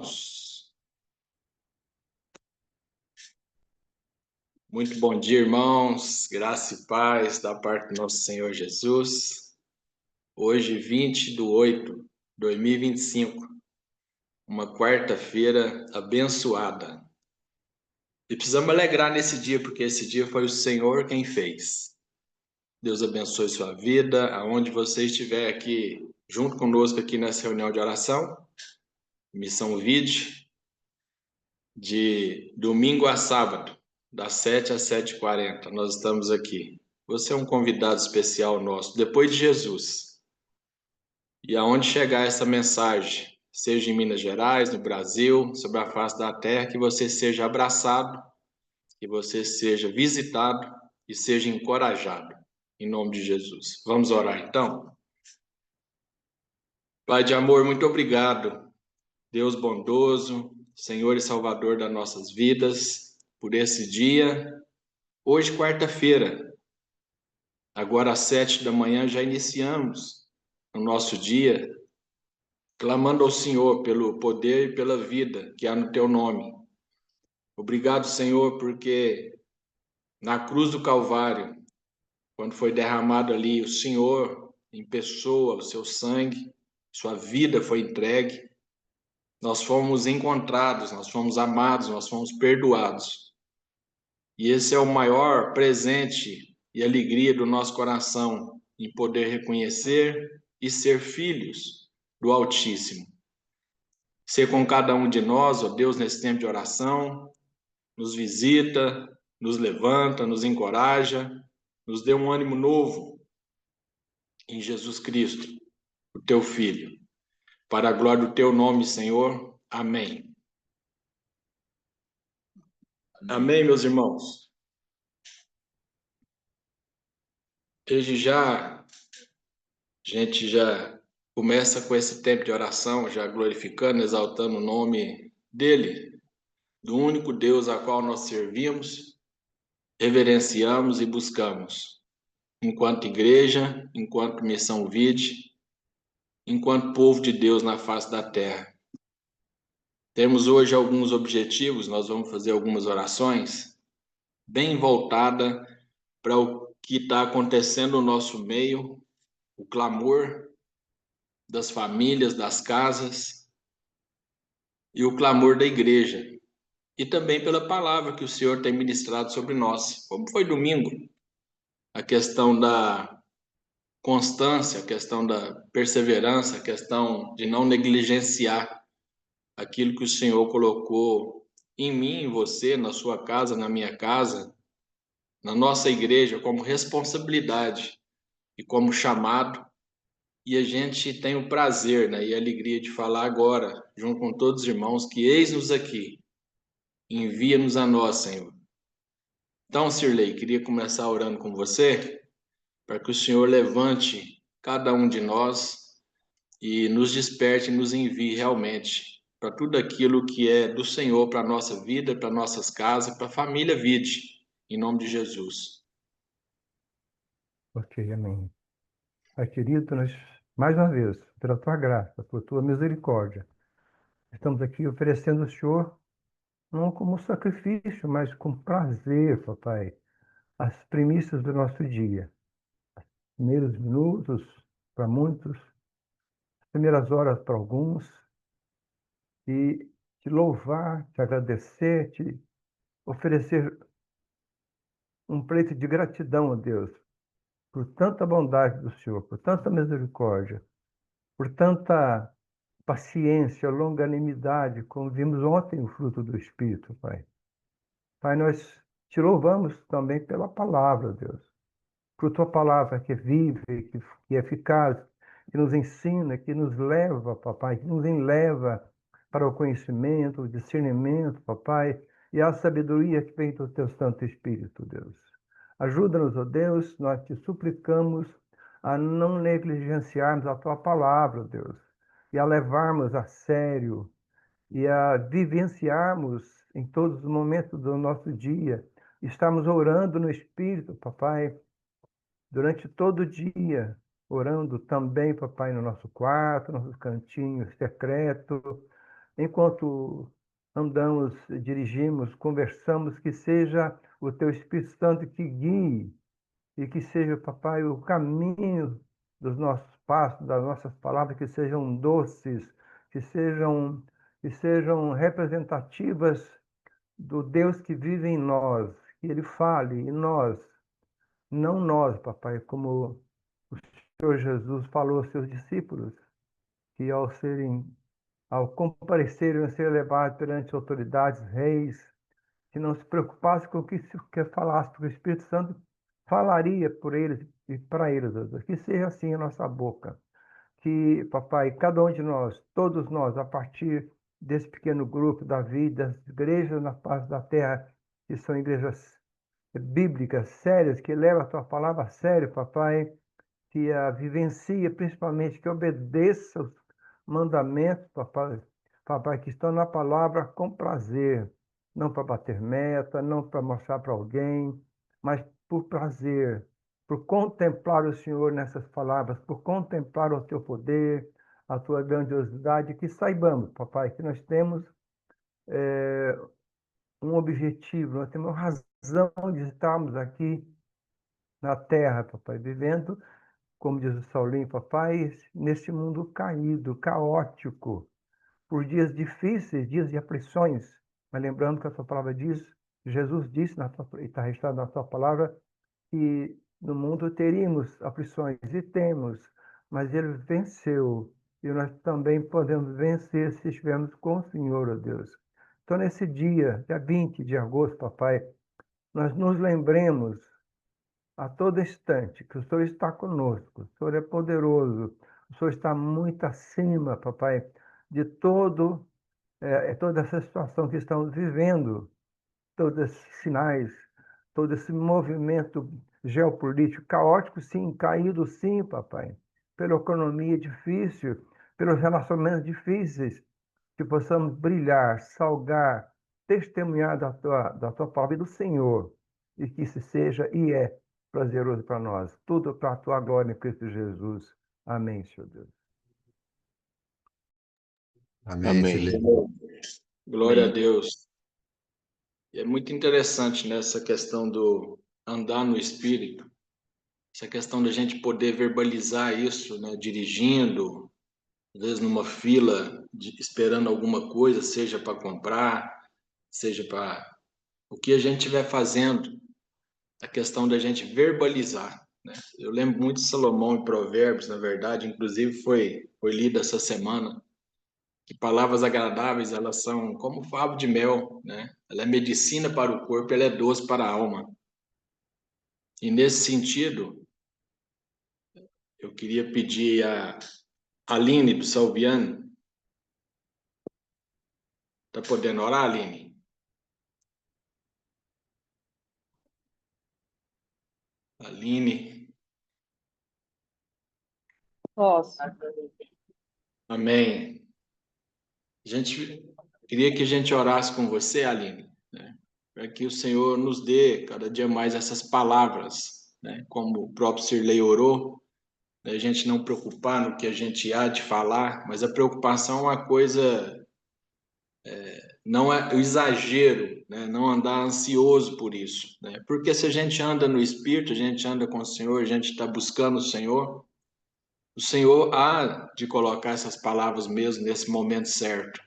irmãos? Muito bom dia, irmãos. Graça e paz da parte do nosso Senhor Jesus. Hoje, 20 de 8 de 2025, uma quarta-feira abençoada. E precisamos alegrar nesse dia, porque esse dia foi o Senhor quem fez. Deus abençoe sua vida, aonde você estiver aqui, junto conosco aqui nessa reunião de oração, Missão Vide, de domingo a sábado, das 7 às 7h40, nós estamos aqui. Você é um convidado especial nosso, depois de Jesus. E aonde chegar essa mensagem, seja em Minas Gerais, no Brasil, sobre a face da terra, que você seja abraçado, que você seja visitado e seja encorajado, em nome de Jesus. Vamos orar então? Pai de amor, muito obrigado, Deus bondoso, Senhor e Salvador das nossas vidas, por esse dia. Hoje, quarta-feira, agora às 7 da manhã, já iniciamos o nosso dia, clamando ao Senhor pelo poder e pela vida que há no Teu nome. Obrigado, Senhor, porque na cruz do Calvário, quando foi derramado ali o Senhor em pessoa, o Seu sangue, Sua vida foi entregue, nós fomos encontrados, nós fomos amados, nós fomos perdoados. E esse é o maior presente e alegria do nosso coração, em poder reconhecer e ser filhos do Altíssimo. Ser com cada um de nós, ó Deus, nesse tempo de oração, nos visita, nos levanta, nos encoraja, nos dê um ânimo novo em Jesus Cristo, o Teu Filho. Para a glória do Teu nome, Senhor. Amém. Amém, meus irmãos. Desde já, a gente já começa com esse tempo de oração, já glorificando, exaltando o nome dele, do único Deus a qual nós servimos, reverenciamos e buscamos, enquanto igreja, enquanto missão vide, enquanto povo de Deus na face da terra. Temos hoje alguns objetivos, nós vamos fazer algumas orações bem voltada para o que está acontecendo no nosso meio, o clamor das famílias, das casas e o clamor da igreja. E também pela palavra que o Senhor tem ministrado sobre nós. Como foi domingo, a questão da constância, a questão da perseverança, a questão de não negligenciar aquilo que o Senhor colocou em mim, em você, na sua casa, na minha casa, na nossa igreja, como responsabilidade e como chamado. E a gente tem o prazer, né, e a alegria de falar agora, junto com todos os irmãos, que eis-nos aqui, envia-nos a nós, Senhor. Então, Sirlei, queria começar orando com você, para que o Senhor levante cada um de nós e nos desperte e nos envie realmente para tudo aquilo que é do Senhor para a nossa vida, para nossas casas, para a família Vide, em nome de Jesus. Ok, amém. Pai querido, nós, mais uma vez, pela tua graça, por tua misericórdia, estamos aqui oferecendo ao Senhor, não como sacrifício, mas com prazer, papai, as primícias do nosso dia. Primeiros minutos para muitos, primeiras horas para alguns, e te louvar, te agradecer, te oferecer um pleito de gratidão a Deus, por tanta bondade do Senhor, por tanta misericórdia, por tanta paciência, longanimidade, como vimos ontem o fruto do Espírito, Pai. Pai, nós te louvamos também pela palavra, Deus. Por tua palavra que é viva, que é eficaz, que nos ensina, que nos leva, papai, que nos enleva para o conhecimento, o discernimento, papai, e a sabedoria que vem do teu Santo Espírito, Deus. Ajuda-nos, ó Deus, nós te suplicamos a não negligenciarmos a tua palavra, Deus, e a levarmos a sério e a vivenciarmos em todos os momentos do nosso dia. Estamos orando no Espírito, papai, durante todo o dia, orando também, papai, no nosso quarto, nosso cantinho secreto, enquanto andamos, dirigimos, conversamos, que seja o teu Espírito Santo que guie e que seja, papai, o caminho dos nossos passos, das nossas palavras, que sejam doces, que sejam representativas do Deus que vive em nós, que Ele fale em nós, não nós, papai, como o Senhor Jesus falou aos seus discípulos, que ao comparecerem a ser levados perante autoridades, reis, que não se preocupasse com o que falasse, porque o Espírito Santo falaria por eles e para eles, ó Deus. Que seja assim a nossa boca. Que, papai, cada um de nós, todos nós, a partir desse pequeno grupo da vida, das igrejas na face da terra, que são igrejas bíblicas, sérias, que levam a tua palavra a sério, papai, que a vivencie, principalmente, que obedeça os mandamentos, papai, papai, que estão na palavra com prazer, não para bater meta, não para mostrar para alguém, mas por prazer, por contemplar o Senhor nessas palavras, por contemplar o teu poder, a tua grandiosidade, que saibamos, papai, que nós temos um objetivo, nós temos razão de estarmos aqui na terra, papai, vivendo como diz o Saulinho, papai, nesse mundo caído, caótico, por dias difíceis, dias de aflições. Mas lembrando que a sua palavra diz, Jesus disse, e está registrado na sua palavra, que no mundo teríamos aflições, e temos, mas ele venceu. E nós também podemos vencer se estivermos com o Senhor, ó Deus. Então, nesse dia 20 de agosto, papai, nós nos lembremos a todo instante, que o Senhor está conosco, o Senhor é poderoso, o Senhor está muito acima, papai, de toda essa situação que estamos vivendo, todos esses sinais, todo esse movimento geopolítico caótico, sim, caído, sim, papai, pela economia difícil, pelos relacionamentos difíceis, que possamos brilhar, salgar, testemunhar da tua palavra e do Senhor, e que isso seja e é prazeroso para nós. Tudo para a tua glória em Cristo Jesus. Amém, Senhor Deus. Amém, Amém. Felipe. Glória a Deus. E é muito interessante nessa questão do andar no Espírito, essa questão da gente poder verbalizar isso, né, dirigindo, às vezes numa fila, esperando alguma coisa, seja para comprar, seja para o que a gente estiver fazendo, a questão da gente verbalizar, né? Eu lembro muito de Salomão em Provérbios, na verdade, inclusive foi lido essa semana, que palavras agradáveis, elas são como favo de mel, né? Ela é medicina para o corpo, ela é doce para a alma. E nesse sentido, eu queria pedir a Aline do Salviano, tá podendo orar, Aline? Aline, Posso. amém. A gente queria que a gente orasse com você, Aline, né? Para que o Senhor nos dê cada dia mais essas palavras, né? Como o próprio Sirlei orou, né? A gente não preocupar no que a gente há de falar, mas a preocupação é uma coisa, não é o exagero, né? Não andar ansioso por isso, né? Porque se a gente anda no Espírito, a gente anda com o Senhor, a gente está buscando o Senhor há de colocar essas palavras mesmo nesse momento certo.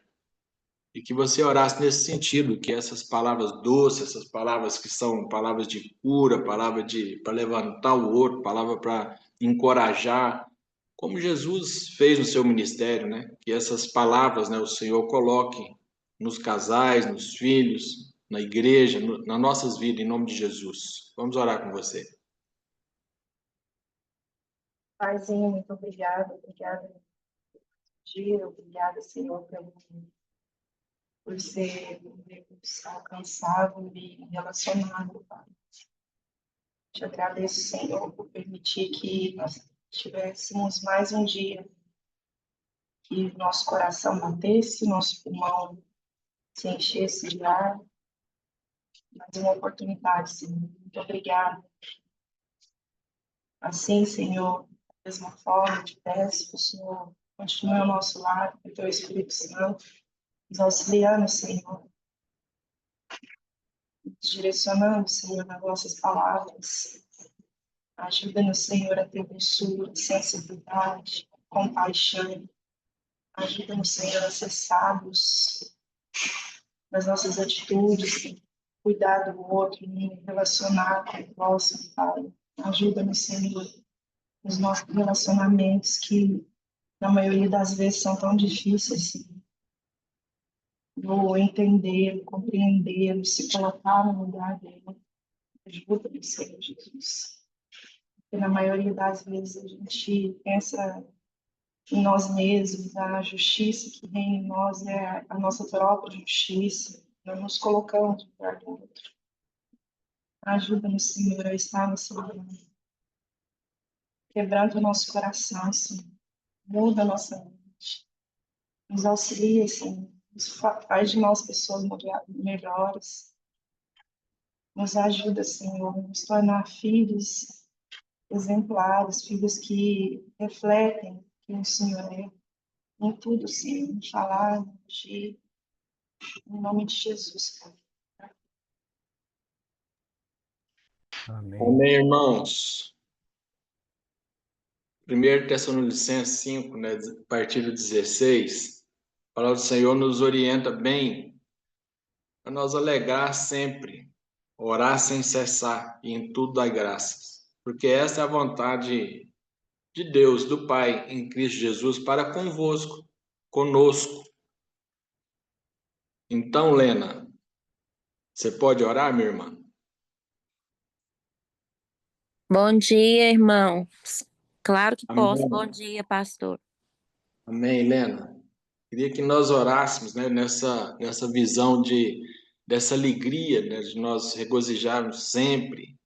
E que você orasse nesse sentido, que essas palavras doces, essas palavras que são palavras de cura, palavra para levantar o outro, palavra para encorajar, como Jesus fez no seu ministério, né? Que essas palavras, né, o Senhor coloque nos casais, nos filhos, na igreja, nas nossas vidas, em nome de Jesus. Vamos orar com você. Paizinho, muito obrigada. Obrigada pelo dia. Obrigada, Senhor, por ser um Deus alcançável e relacionado, Pai. Te agradeço, Senhor, por permitir que nós tivéssemos mais um dia, que nosso coração batesse, nosso pulmão se enchesse de ar. Mais uma oportunidade, Senhor. Muito obrigada. Assim, Senhor, da mesma forma, te peço que o Senhor continue ao nosso lado, com o teu Espírito Santo, nos auxiliando, Senhor, nos direcionando, Senhor, nas nossas palavras. Ajuda-nos, Senhor, a ter doçura, sensibilidade, compaixão. Ajuda-nos, Senhor, a ser sábios nas nossas atitudes, cuidar do outro, me relacionar com o próximo, Pai. Ajuda-nos, Senhor, nos nossos relacionamentos que, na maioria das vezes, são tão difíceis, Senhor. Vou entender, compreender, se colocar no lugar dele. Ajuda-nos, Senhor Jesus. Porque na maioria das vezes a gente pensa em nós mesmos, a justiça que reina em nós é a nossa própria justiça. Nós nos colocamos no lugar do outro. Ajuda-nos, Senhor, a estar no seu lugar. Quebrando o nosso coração, Senhor. Muda a nossa mente. Nos auxilia, Senhor. Faz de nós pessoas melhores. Nos ajuda, Senhor, a nos tornar filhos exemplares, filhos que refletem quem o Senhor é. Em tudo, Senhor. No falar, no agir. Em nome de Jesus, Pai. Amém. Amém, irmãos. 1 Tessalonicenses 5, né, a partir do 16, a palavra do Senhor nos orienta bem para nós alegar sempre, orar sem cessar e em tudo dar graças. Porque essa é a vontade de Deus, do Pai, em Cristo Jesus, para convosco, conosco. Então, Lena, você pode orar, minha irmã? Bom dia, irmãos. Claro que posso. Bom Amém. dia, pastor. Amém, Lena. Queria que nós orássemos, né, nessa visão dessa alegria, né, de nós regozijarmos sempre,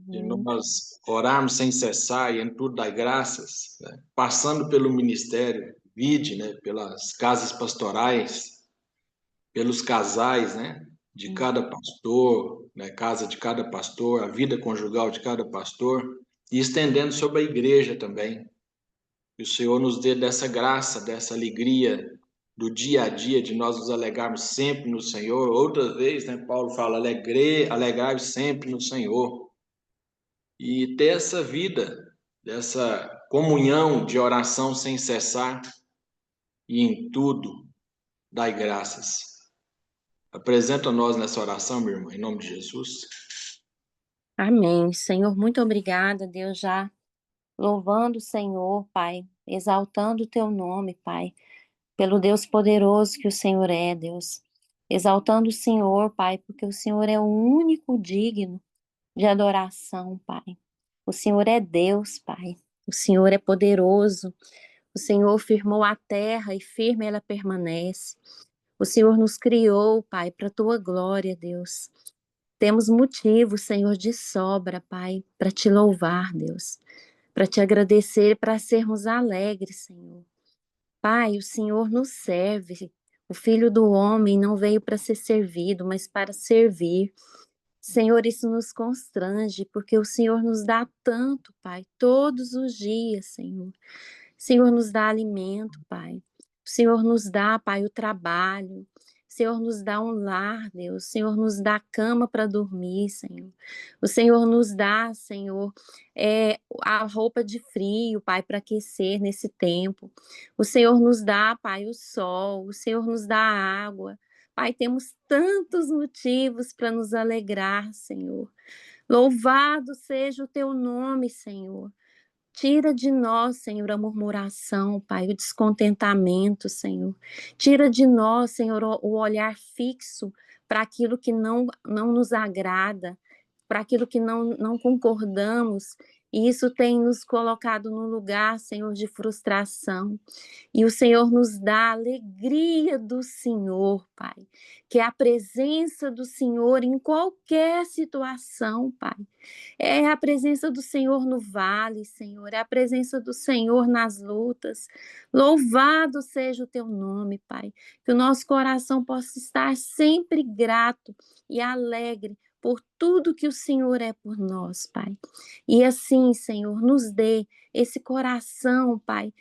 de nós orarmos sem cessar e em tudo dar graças, né, passando pelo ministério, vide, né, pelas casas pastorais, pelos casais, né, de cada pastor, né, casa de cada pastor, a vida conjugal de cada pastor, e estendendo sobre a igreja também. Que o Senhor nos dê dessa graça, dessa alegria do dia a dia, de nós nos alegrarmos sempre no Senhor. Outra vez, né, Paulo fala, alegrai-vos sempre no Senhor. E ter essa vida, dessa comunhão de oração sem cessar e em tudo, dai graças. Apresenta a nós nessa oração, meu irmão, em nome de Jesus. Amém. Senhor, muito obrigada, Deus, já louvando o Senhor, Pai, exaltando o teu nome, Pai, pelo Deus poderoso que o Senhor é, Deus. Exaltando o Senhor, Pai, porque o Senhor é o único digno de adoração, Pai. O Senhor é Deus, Pai. O Senhor é poderoso. O Senhor firmou a terra e firme ela permanece. O Senhor nos criou, Pai, para a tua glória, Deus. Temos motivo, Senhor, de sobra, Pai, para te louvar, Deus, para te agradecer, para sermos alegres, Senhor. Pai, o Senhor nos serve. O Filho do Homem não veio para ser servido, mas para servir. Senhor, isso nos constrange, porque o Senhor nos dá tanto, Pai, todos os dias, Senhor. O Senhor nos dá alimento, Pai. O Senhor nos dá, Pai, o trabalho. O Senhor nos dá um lar, Deus. O Senhor nos dá cama para dormir, Senhor. O Senhor nos dá, Senhor, a roupa de frio, Pai, para aquecer nesse tempo. O Senhor nos dá, Pai, o sol. O Senhor nos dá a água. Pai, temos tantos motivos para nos alegrar, Senhor. Louvado seja o teu nome, Senhor. Tira de nós, Senhor, a murmuração, Pai, o descontentamento, Senhor. Tira de nós, Senhor, o olhar fixo para aquilo que não nos agrada, para aquilo que não concordamos. E isso tem nos colocado num lugar, Senhor, de frustração. E o Senhor nos dá a alegria do Senhor, Pai, que é a presença do Senhor em qualquer situação, Pai. É a presença do Senhor no vale, Senhor, é a presença do Senhor nas lutas. Louvado seja o teu nome, Pai, que o nosso coração possa estar sempre grato e alegre por tudo que o Senhor é por nós, Pai. E assim, Senhor, nos dê esse coração, Pai,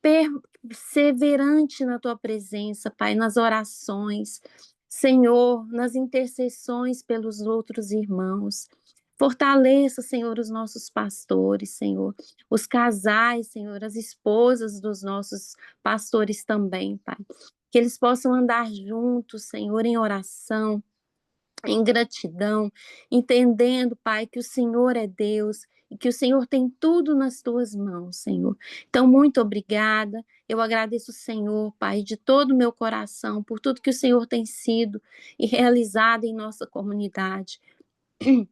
perseverante na tua presença, Pai, nas orações, Senhor, nas intercessões pelos outros irmãos. Fortaleça, Senhor, os nossos pastores, Senhor, os casais, Senhor, as esposas dos nossos pastores também, Pai. Que eles possam andar juntos, Senhor, em oração, em gratidão, entendendo, Pai, que o Senhor é Deus e que o Senhor tem tudo nas tuas mãos, Senhor. Então, muito obrigada. Eu agradeço o Senhor, Pai, de todo o meu coração, por tudo que o Senhor tem sido e realizado em nossa comunidade,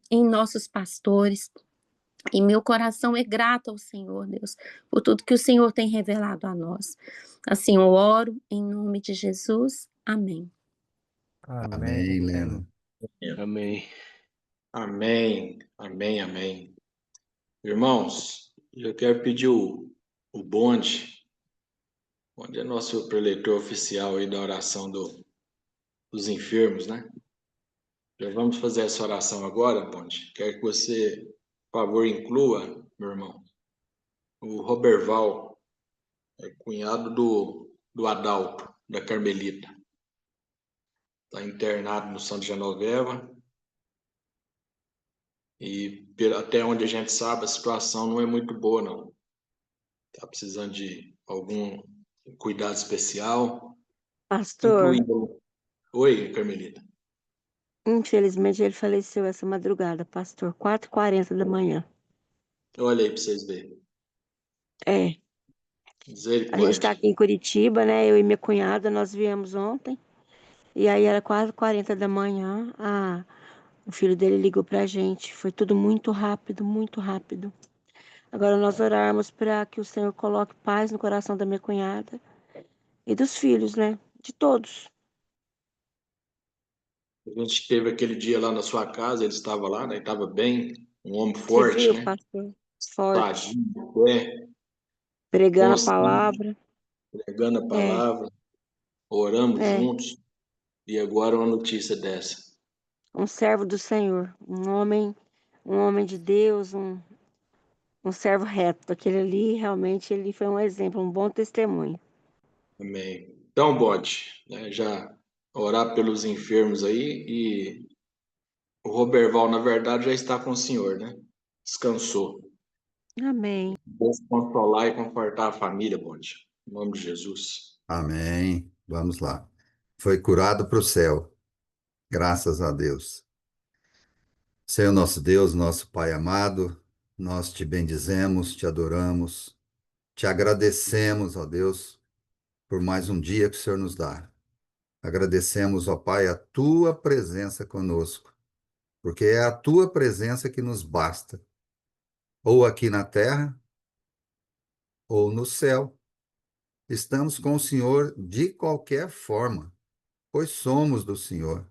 em nossos pastores. E meu coração é grato ao Senhor, Deus, por tudo que o Senhor tem revelado a nós. Assim eu oro, em nome de Jesus. Amém. Amém. Amém, Leno. Amém. Amém, amém, amém. Irmãos, eu quero pedir o bonde, onde é nosso preletor oficial aí da oração dos enfermos, né? Já vamos fazer essa oração agora, bonde. Quero que você, por favor, inclua, meu irmão, o Roberval, cunhado do Adalto, da Carmelita. Está internado no Santo Genoveva. E até onde a gente sabe, a situação não é muito boa, não. Está precisando de algum cuidado especial, Pastor, incluindo... Oi, Carmelita. infelizmente ele faleceu essa madrugada, pastor, 4h40 da manhã. Olha aí para vocês verem. É, a gente está Misericórdia. aqui em Curitiba, né? Eu e minha cunhada, nós viemos ontem. E aí era 4h40 da manhã. O filho dele ligou pra gente. Foi tudo muito rápido, muito rápido. Agora nós orarmos para que o Senhor coloque paz no coração da minha cunhada e dos filhos, né? De todos. A gente teve aquele dia lá na sua casa, ele estava lá, né? Estava bem, um homem Você forte, viu, né? pastor? Forte. Sadio, de pé, Pregando a consciente, palavra. pregando a É, palavra, oramos é. juntos. E agora uma notícia dessa. Um servo do Senhor, um homem de Deus, um servo reto. Aquele ali, realmente, ele foi um exemplo, um bom testemunho. Amém. Então, bode, né, já orar pelos enfermos aí e o Roberval, na verdade, já está com o Senhor, né? Descansou. Amém. Deus consolar e confortar a família, bode. Em nome de Jesus. Amém. Vamos lá. Foi curado para o céu. Graças a Deus. Senhor nosso Deus, nosso Pai amado, nós te bendizemos, te adoramos, te agradecemos, ó Deus, por mais um dia que o Senhor nos dá. Agradecemos, ó Pai, a tua presença conosco, porque é a tua presença que nos basta, ou aqui na terra, ou no céu. Estamos com o Senhor de qualquer forma, pois somos do Senhor.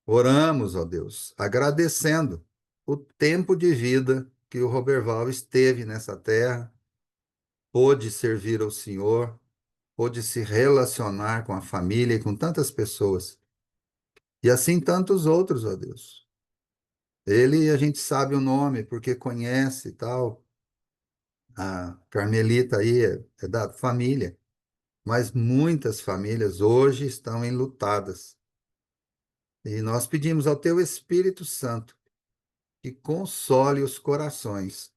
Oramos, ó Deus, agradecendo o tempo de vida que o Roberval esteve nessa terra, pôde servir ao Senhor, pôde se relacionar com a família e com tantas pessoas. E assim tantos outros, ó Deus. Ele, a gente sabe o nome porque conhece e tal. A Carmelita aí é da família, mas muitas famílias hoje estão enlutadas. E nós pedimos ao Teu Espírito Santo que console os corações.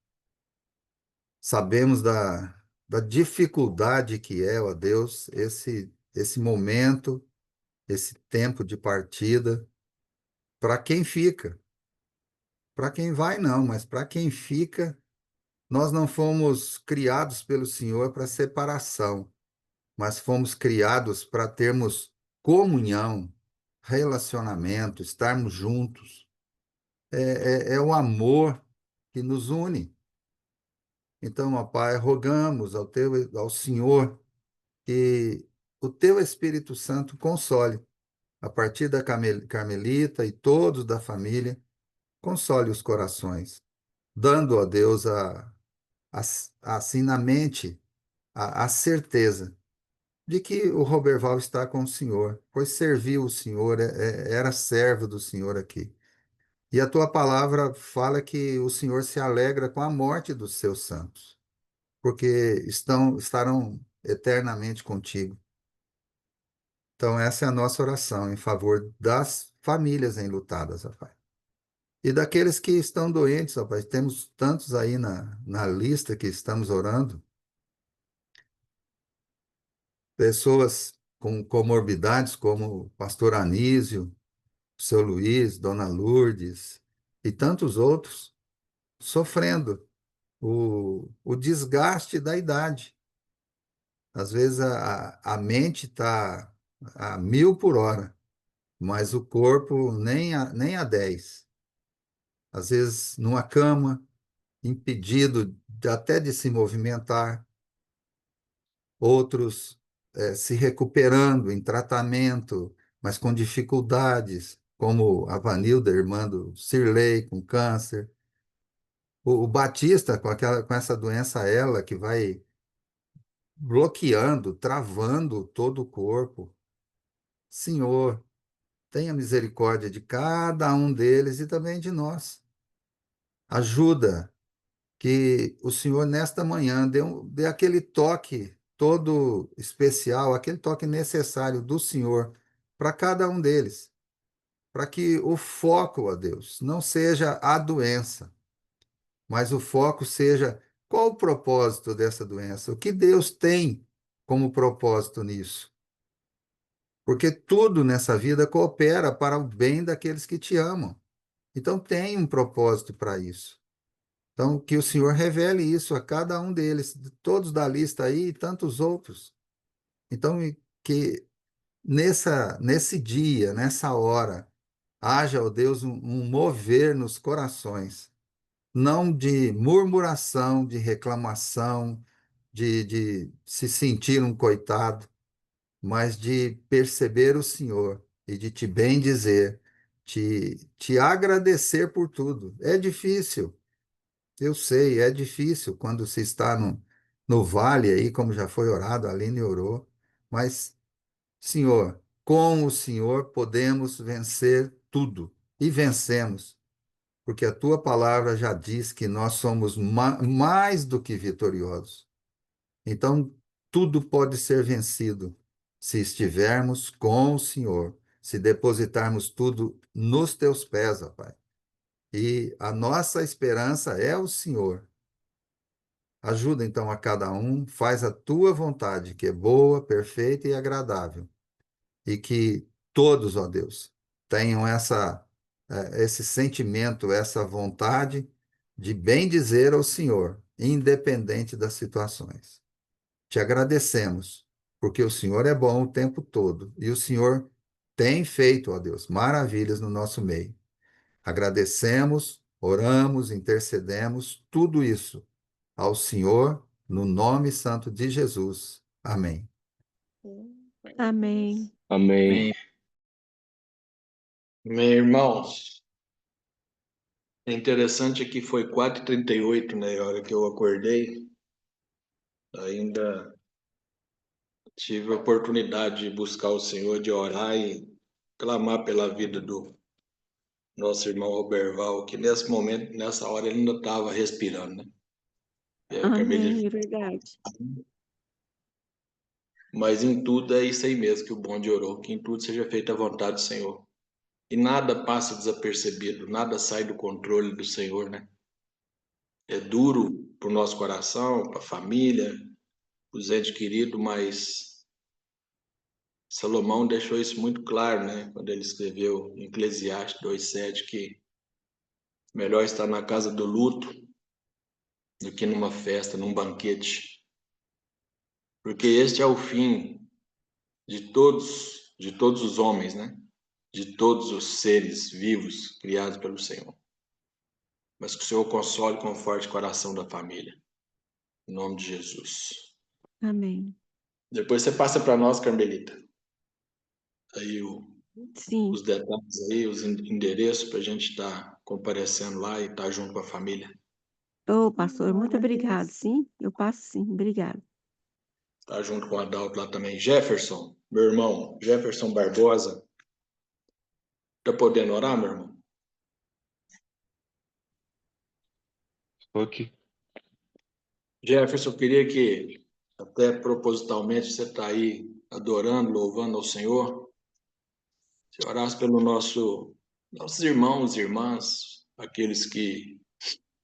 Sabemos da dificuldade que é, ó Deus, esse momento, esse tempo de partida, para quem fica. Para quem vai, não, mas para quem fica, nós não fomos criados pelo Senhor para separação, mas fomos criados para termos comunhão, relacionamento, estarmos juntos. É o amor que nos une. Então, ó Pai, rogamos ao Senhor que o teu Espírito Santo console, a partir da Carmelita e todos da família, console os corações, dando a Deus assim na mente a certeza de que o Roberval está com o Senhor, pois serviu o Senhor, era servo do Senhor aqui. E a tua palavra fala que o Senhor se alegra com a morte dos seus santos. porque estarão eternamente contigo. Então, essa é a nossa oração em favor das famílias enlutadas, ó Pai. E daqueles que estão doentes, ó Pai. Temos tantos aí na lista que estamos orando. Pessoas com comorbidades como o pastor Anísio, o seu Luiz, Dona Lourdes e tantos outros, sofrendo o desgaste da idade. Às vezes a mente está a 1.000 por hora, mas o corpo nem a 10. Às vezes numa cama, impedido até de se movimentar, outros se recuperando em tratamento, mas com dificuldades, como a Vanilda, irmã do Cirlei, com câncer. O Batista, com essa doença, ela, que vai bloqueando, travando todo o corpo. Senhor, tenha misericórdia de cada um deles e também de nós. Ajuda que o Senhor, nesta manhã, dê aquele toque todo especial, aquele toque necessário do Senhor para cada um deles, para que o foco, ó Deus, não seja a doença, mas o foco seja qual o propósito dessa doença, o que Deus tem como propósito nisso. Porque tudo nessa vida coopera para o bem daqueles que te amam. Então tem um propósito para isso. Então, que o Senhor revele isso a cada um deles, de todos da lista aí e tantos outros. Então, que nesse dia, nessa hora, haja, ó Deus, um mover nos corações, não de murmuração, de reclamação, de se sentir um coitado, mas de perceber o Senhor e de te bendizer, te agradecer por tudo. É difícil. Eu sei, é difícil quando se está no vale aí, como já foi orado, a Aline orou, mas, Senhor, com o Senhor podemos vencer tudo e vencemos, porque a tua palavra já diz que nós somos mais do que vitoriosos. Então, tudo pode ser vencido se estivermos com o Senhor, se depositarmos tudo nos teus pés, ó Pai. E a nossa esperança é o Senhor. Ajuda então a cada um, faz a tua vontade, que é boa, perfeita e agradável. E que todos, ó Deus, tenham esse sentimento, essa vontade de bem dizer ao Senhor, independente das situações. Te agradecemos, porque o Senhor é bom o tempo todo e o Senhor tem feito, ó Deus, maravilhas no nosso meio. Agradecemos, oramos, intercedemos, tudo isso ao Senhor, no nome santo de Jesus. Amém. Amém. Amém. Meu irmão, é interessante que foi 4h38, né, a hora que eu acordei, ainda tive a oportunidade de buscar o Senhor, de orar e clamar pela vida do nosso irmão Roberval, que nesse momento, nessa hora, ele ainda estava respirando, né? Amém, é verdade. Mas em tudo é isso aí mesmo que o bonde orou, que em tudo seja feita a vontade do Senhor. E nada passa desapercebido, nada sai do controle do Senhor, né? É duro para o nosso coração, para a família, para os entes queridos, mas Salomão deixou isso muito claro, né? Quando ele escreveu em Eclesiastes 2:7 que melhor estar na casa do luto do que numa festa, num banquete. Porque este é o fim de todos os homens, né? De todos os seres vivos criados pelo Senhor. Mas que o Senhor console com o forte coração da família. Em nome de Jesus. Amém. Depois você passa para nós, Carmelita. Aí Sim. os detalhes aí, os endereços para a gente estar comparecendo lá e estar junto com a família. Ô, pastor, muito obrigado. Sim, eu passo sim. Obrigado. Tá junto com o Adalto lá também. Jefferson, meu irmão, Jefferson Barbosa. Tá podendo orar, meu irmão? Estou aqui. Jefferson, eu queria que, até propositalmente, você está aí adorando, louvando ao Senhor, você orasse pelo nossos irmãos e irmãs, aqueles que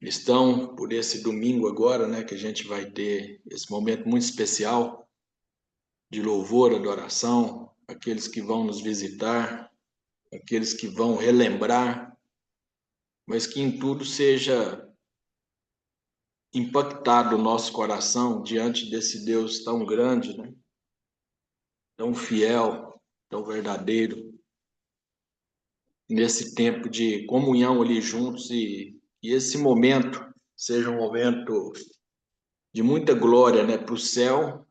estão por esse domingo agora, né, que a gente vai ter esse momento muito especial de louvor, adoração, aqueles que vão nos visitar, aqueles que vão relembrar, mas que em tudo seja impactado o nosso coração diante desse Deus tão grande, né? Tão fiel, tão verdadeiro, nesse tempo de comunhão ali juntos e esse momento seja um momento de muita glória, né, para o céu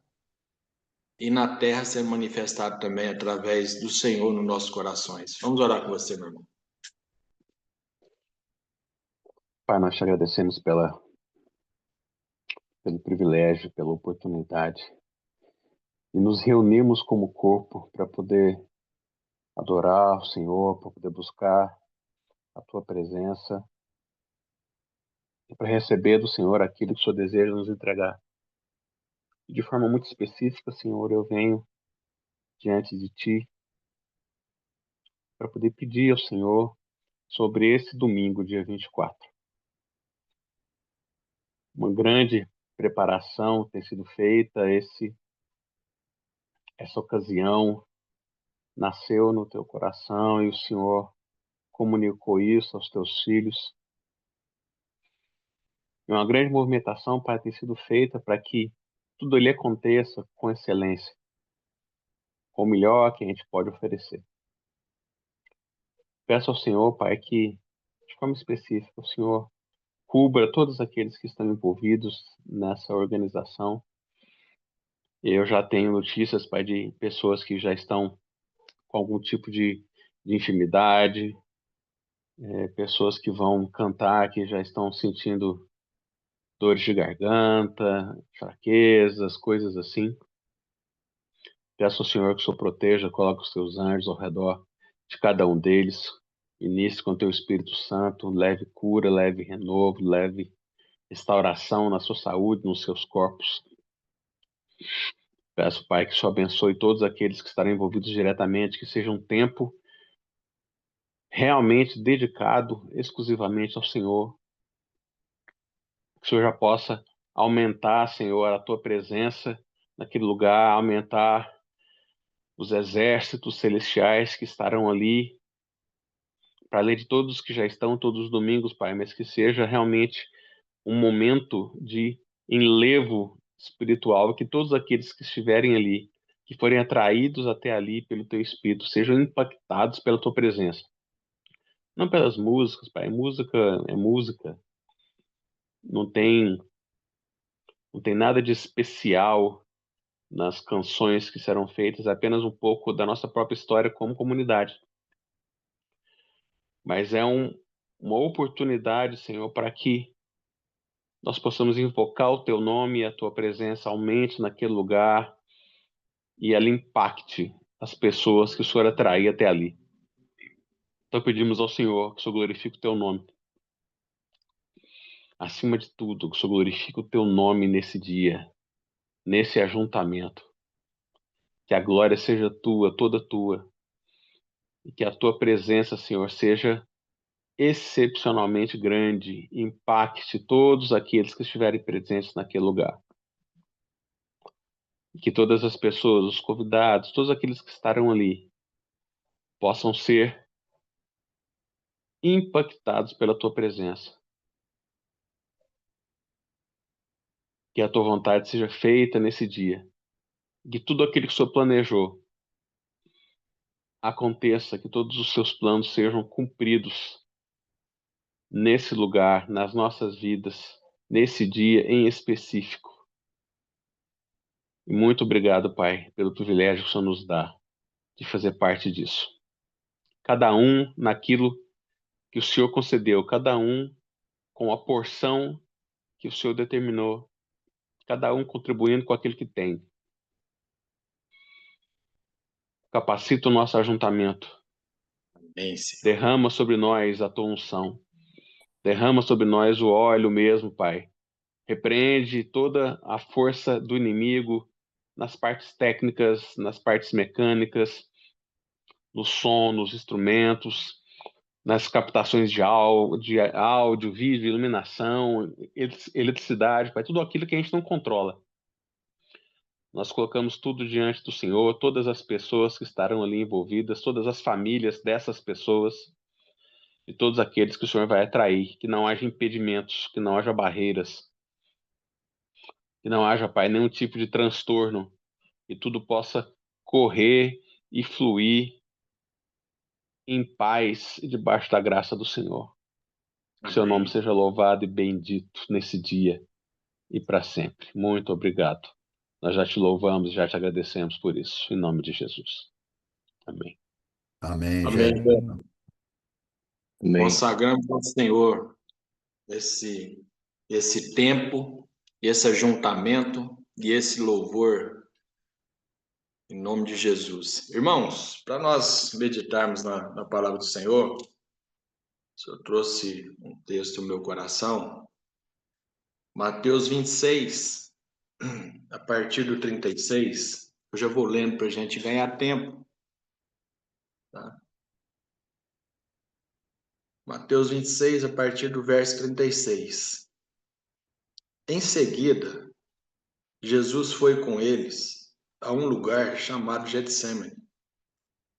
e na terra ser manifestado também através do Senhor nos nossos corações. Vamos orar com você, meu irmão. Pai, nós te agradecemos pelo privilégio, pela oportunidade e nos reunimos como corpo para poder adorar o Senhor, para poder buscar a Tua presença e para receber do Senhor aquilo que o Senhor deseja nos entregar. E de forma muito específica, Senhor, eu venho diante de Ti para poder pedir ao Senhor sobre esse domingo, dia 24. Uma grande preparação tem sido feita, essa ocasião nasceu no Teu coração e o Senhor comunicou isso aos Teus filhos. E uma grande movimentação, Pai, tem sido feita para que tudo ali aconteça com excelência, com o melhor que a gente pode oferecer. Peço ao Senhor, Pai, que, de forma específica, o Senhor cubra todos aqueles que estão envolvidos nessa organização. Eu já tenho notícias, Pai, de pessoas que já estão com algum tipo de intimidade, pessoas que vão cantar, que já estão sentindo dores de garganta, fraquezas, coisas assim. Peço ao Senhor que o Senhor proteja, coloque os seus anjos ao redor de cada um deles. Inicie com o teu Espírito Santo, leve cura, leve renovo, leve restauração na sua saúde, nos seus corpos. Peço, Pai, que o Senhor abençoe todos aqueles que estarão envolvidos diretamente, que seja um tempo realmente dedicado exclusivamente ao Senhor. Que o Senhor já possa aumentar, Senhor, a tua presença naquele lugar, aumentar os exércitos celestiais que estarão ali, para além de todos que já estão todos os domingos, Pai, mas que seja realmente um momento de enlevo espiritual, que todos aqueles que estiverem ali, que forem atraídos até ali pelo Teu Espírito, sejam impactados pela Tua presença. Não pelas músicas, Pai, música é música, não tem nada de especial nas canções que serão feitas, é apenas um pouco da nossa própria história como comunidade. Mas é uma oportunidade, Senhor, para que nós possamos invocar o Teu nome e a Tua presença aumente naquele lugar e ela impacte as pessoas que o Senhor atrair até ali. Então pedimos ao Senhor que o Senhor glorifique o Teu nome. Acima de tudo, que o Senhor glorifique o Teu nome nesse dia, nesse ajuntamento. Que a glória seja Tua, toda Tua. E que a Tua presença, Senhor, seja excepcionalmente grande, impacte todos aqueles que estiverem presentes naquele lugar. Que todas as pessoas, os convidados, todos aqueles que estarão ali, possam ser impactados pela Tua presença. Que a Tua vontade seja feita nesse dia. Que tudo aquilo que o Senhor planejou aconteça, que todos os Seus planos sejam cumpridos nesse lugar, nas nossas vidas, nesse dia em específico. E muito obrigado, Pai, pelo privilégio que o Senhor nos dá de fazer parte disso. Cada um naquilo que o Senhor concedeu, cada um com a porção que o Senhor determinou, cada um contribuindo com aquilo que tem. Capacita o nosso ajuntamento. Amém, Senhor. Derrama sobre nós a tua unção. Derrama sobre nós o óleo mesmo, Pai, Repreende toda a força do inimigo nas partes técnicas, nas partes mecânicas, no som, nos instrumentos, nas captações de áudio, vídeo, iluminação, eletricidade, Pai, tudo aquilo que a gente não controla. Nós colocamos tudo diante do Senhor, todas as pessoas que estarão ali envolvidas, todas as famílias dessas pessoas e todos aqueles que o Senhor vai atrair, que não haja impedimentos, que não haja barreiras, que não haja, Pai, nenhum tipo de transtorno, e tudo possa correr e fluir em paz e debaixo da graça do Senhor. Que seu nome seja louvado e bendito nesse dia e para sempre. Muito obrigado. Nós já te louvamos e já te agradecemos por isso, em nome de Jesus. Amém. Amém, Amém. Jefferson. Amém. Consagramos ao Senhor esse tempo, esse ajuntamento e esse louvor em nome de Jesus. Irmãos, para nós meditarmos na palavra do Senhor, o Senhor trouxe um texto no meu coração, Mateus 26, a partir do 36, eu já vou lendo para a gente ganhar tempo. Tá? Mateus 26, a partir do verso 36. Em seguida, Jesus foi com eles a um lugar chamado Getsêmani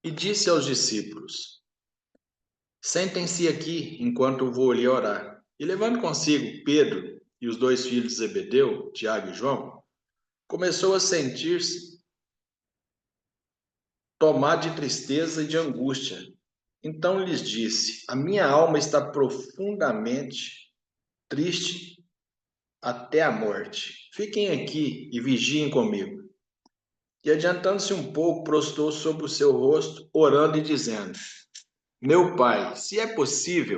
e disse aos discípulos: sentem-se aqui enquanto eu vou ali orar. E levando consigo Pedro e os dois filhos de Zebedeu, Tiago e João, começou a sentir-se tomado de tristeza e de angústia. Então lhes disse: a minha alma está profundamente triste até a morte. Fiquem aqui e vigiem comigo. E adiantando-se um pouco, prostrou sobre o seu rosto, orando e dizendo: meu Pai, se é possível,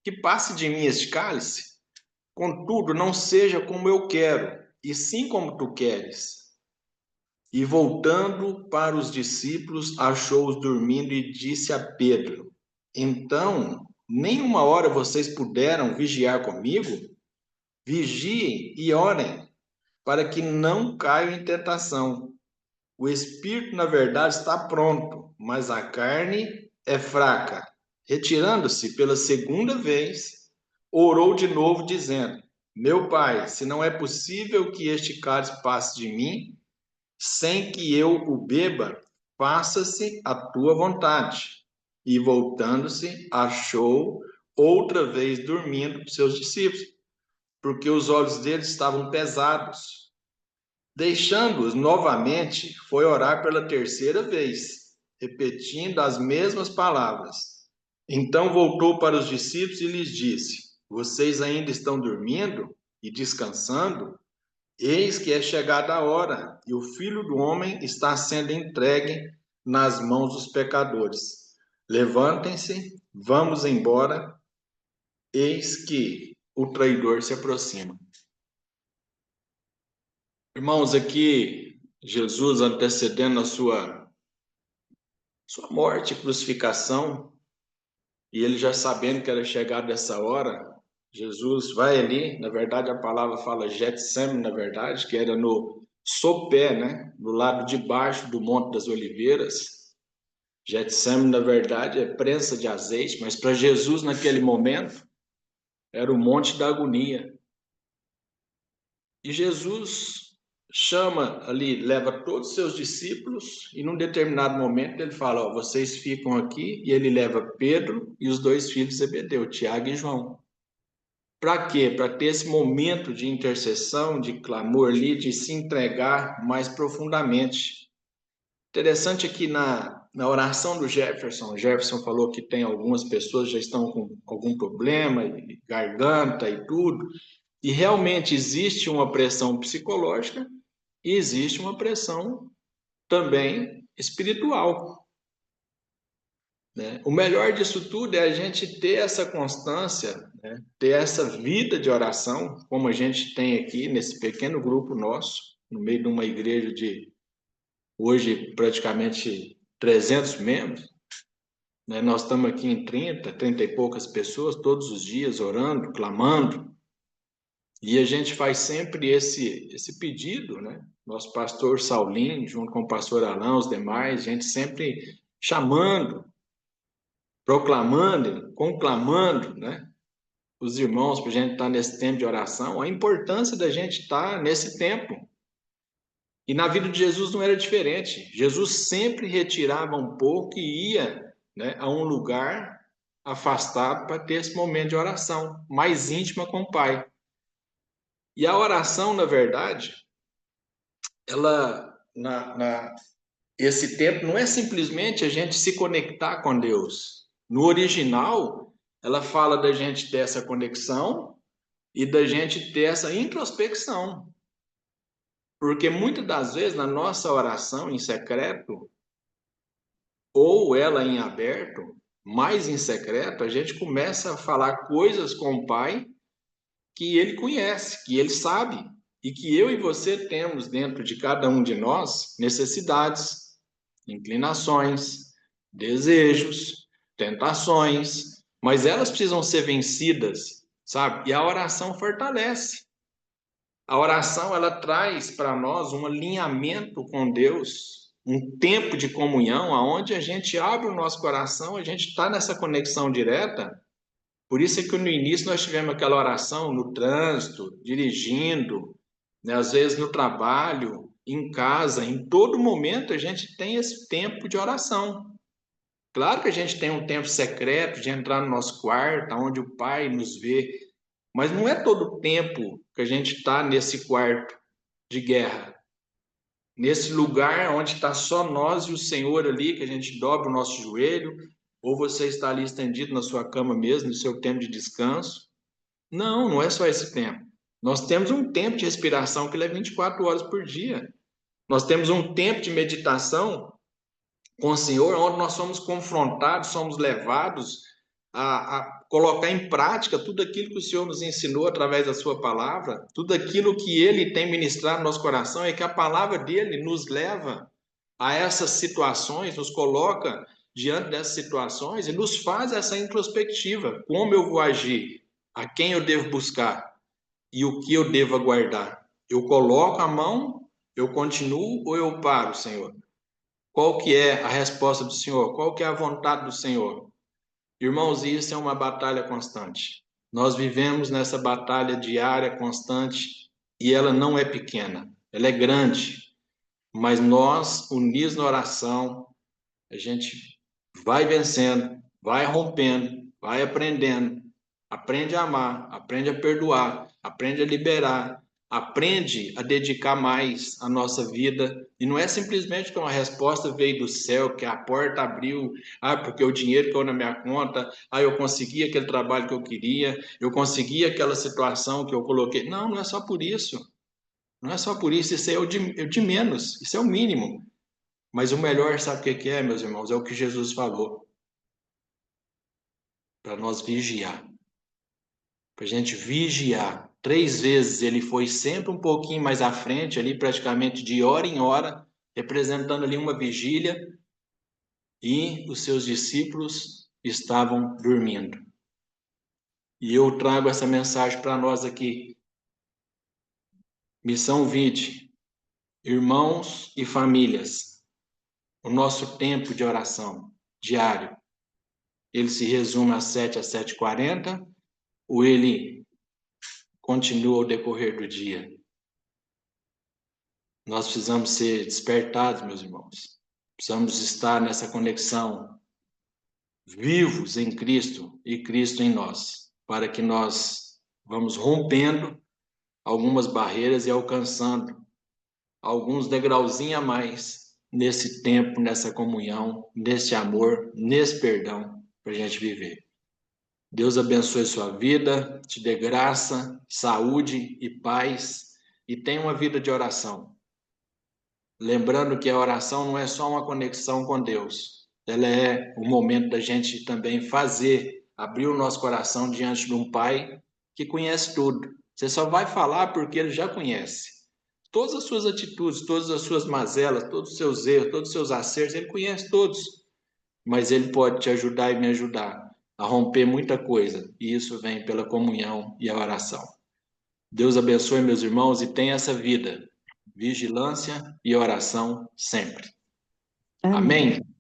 que passe de mim este cálice, contudo não seja como eu quero, e sim como tu queres. E voltando para os discípulos, achou-os dormindo e disse a Pedro: então, nem uma hora vocês puderam vigiar comigo? Vigiem e orem, para que não caiam em tentação. O espírito, na verdade, está pronto, mas a carne é fraca. Retirando-se pela segunda vez, orou de novo, dizendo: meu Pai, se não é possível que este cálice passe de mim, sem que eu o beba, faça-se a tua vontade. E voltando-se, achou outra vez dormindo seus discípulos, porque os olhos deles estavam pesados. Deixando-os novamente, foi orar pela terceira vez, repetindo as mesmas palavras. Então voltou para os discípulos e lhes disse: vocês ainda estão dormindo e descansando? Eis que é chegada a hora, e o Filho do Homem está sendo entregue nas mãos dos pecadores. Levantem-se, vamos embora, eis que o traidor se aproxima. Irmãos, aqui Jesus antecedendo a sua morte e crucificação, e ele já sabendo que era chegada essa hora, Jesus vai ali, na verdade a palavra fala Getsêmani, na verdade, que era no sopé, né, do lado de baixo do Monte das Oliveiras. Getsêmani, na verdade, é prensa de azeite, mas para Jesus naquele momento era o Monte da Agonia. E Jesus chama ali, leva todos os seus discípulos e num determinado momento ele fala: ó, vocês ficam aqui, e ele leva Pedro e os dois filhos de Zebedeu, Tiago e João. Para quê? Para ter esse momento de intercessão, de clamor ali, de se entregar mais profundamente. Interessante aqui na oração do Jefferson, o Jefferson falou que tem algumas pessoas que já estão com algum problema, garganta e tudo, e realmente existe uma pressão psicológica e existe uma pressão também espiritual, né? O melhor disso tudo é a gente ter essa constância, né? Ter essa vida de oração, como a gente tem aqui nesse pequeno grupo nosso, no meio de uma igreja de, hoje, praticamente 300 membros, né? Nós estamos aqui em 30 e poucas pessoas, todos os dias, orando, clamando, E a gente faz sempre esse pedido, né? Nosso pastor Saulinho, junto com o pastor Alain, os demais, a gente sempre chamando, proclamando, conclamando, né? Os irmãos para a gente estar nesse tempo de oração, a importância da gente estar nesse tempo. E na vida de Jesus não era diferente. Jesus sempre retirava um pouco e ia, né, a um lugar afastado para ter esse momento de oração mais íntima com o Pai. E a oração, na verdade, ela, esse tempo não é simplesmente a gente se conectar com Deus. No original, ela fala da gente ter essa conexão e da gente ter essa introspecção. Porque muitas das vezes, na nossa oração em secreto, ou ela em aberto, mais em secreto, a gente começa a falar coisas com o Pai que Ele conhece, que Ele sabe, e que eu e você temos dentro de cada um de nós necessidades, inclinações, desejos, tentações, mas elas precisam ser vencidas, sabe? E a oração fortalece. A oração, ela traz para nós um alinhamento com Deus, um tempo de comunhão, aonde a gente abre o nosso coração, a gente está nessa conexão direta. Por isso é que no início nós tivemos aquela oração no trânsito, dirigindo, né? Às vezes no trabalho, em casa, em todo momento a gente tem esse tempo de oração. Claro que a gente tem um tempo secreto de entrar no nosso quarto, onde o Pai nos vê, mas não é todo o tempo que a gente está nesse quarto de guerra, nesse lugar onde está só nós e o Senhor ali, que a gente dobra o nosso joelho, ou você está ali estendido na sua cama mesmo, no seu tempo de descanso. Não, não é só esse tempo. Nós temos um tempo de respiração que ele é 24 horas por dia. Nós temos um tempo de meditação com o Senhor, onde nós somos confrontados, somos levados a colocar em prática tudo aquilo que o Senhor nos ensinou através da sua palavra, tudo aquilo que Ele tem ministrado no nosso coração, é que a palavra dele nos leva a essas situações, nos coloca diante dessas situações e nos faz essa introspectiva. Como eu vou agir? A quem eu devo buscar? E o que eu devo aguardar? Eu coloco a mão, eu continuo ou eu paro, Senhor? Qual que é a resposta do Senhor? Qual que é a vontade do Senhor? Irmãos, isso é uma batalha constante. Nós vivemos nessa batalha diária, constante, e ela não é pequena, ela é grande. Mas nós, unidos na oração, a gente vai vencendo, vai rompendo, vai aprendendo. Aprende a amar, aprende a perdoar, aprende a liberar, aprende a dedicar mais a nossa vida. E não é simplesmente que uma resposta veio do céu, que a porta abriu, porque o dinheiro caiu na minha conta, eu consegui aquele trabalho que eu queria, eu consegui aquela situação que eu coloquei. Não, não é só por isso. Não é só por isso, isso é o de menos, isso é o mínimo. Mas o melhor, sabe o que é, meus irmãos? É o que Jesus falou. Para nós vigiar. Para a gente vigiar. 3 vezes ele foi sempre um pouquinho mais à frente, ali praticamente de hora em hora, representando ali uma vigília, e os seus discípulos estavam dormindo. E eu trago essa mensagem para nós aqui. Missão 20. Irmãos e famílias. O nosso tempo de oração diário. Ele se resume às 7 às 7h40, ou ele continua ao decorrer do dia? Nós precisamos ser despertados, meus irmãos. Precisamos estar nessa conexão, vivos em Cristo e Cristo em nós, para que nós vamos rompendo algumas barreiras e alcançando alguns degrauzinhos a mais nesse tempo, nessa comunhão, nesse amor, nesse perdão, para a gente viver. Deus abençoe sua vida, te dê graça, saúde e paz, e tenha uma vida de oração. Lembrando que a oração não é só uma conexão com Deus, ela é o momento da gente também abrir o nosso coração diante de um Pai que conhece tudo. Você só vai falar porque Ele já conhece. Todas as suas atitudes, todas as suas mazelas, todos os seus erros, todos os seus acertos, Ele conhece todos. Mas Ele pode te ajudar e me ajudar a romper muita coisa, e isso vem pela comunhão e a oração. Deus abençoe meus irmãos e tenha essa vida. Vigilância e oração sempre. Amém. Amém?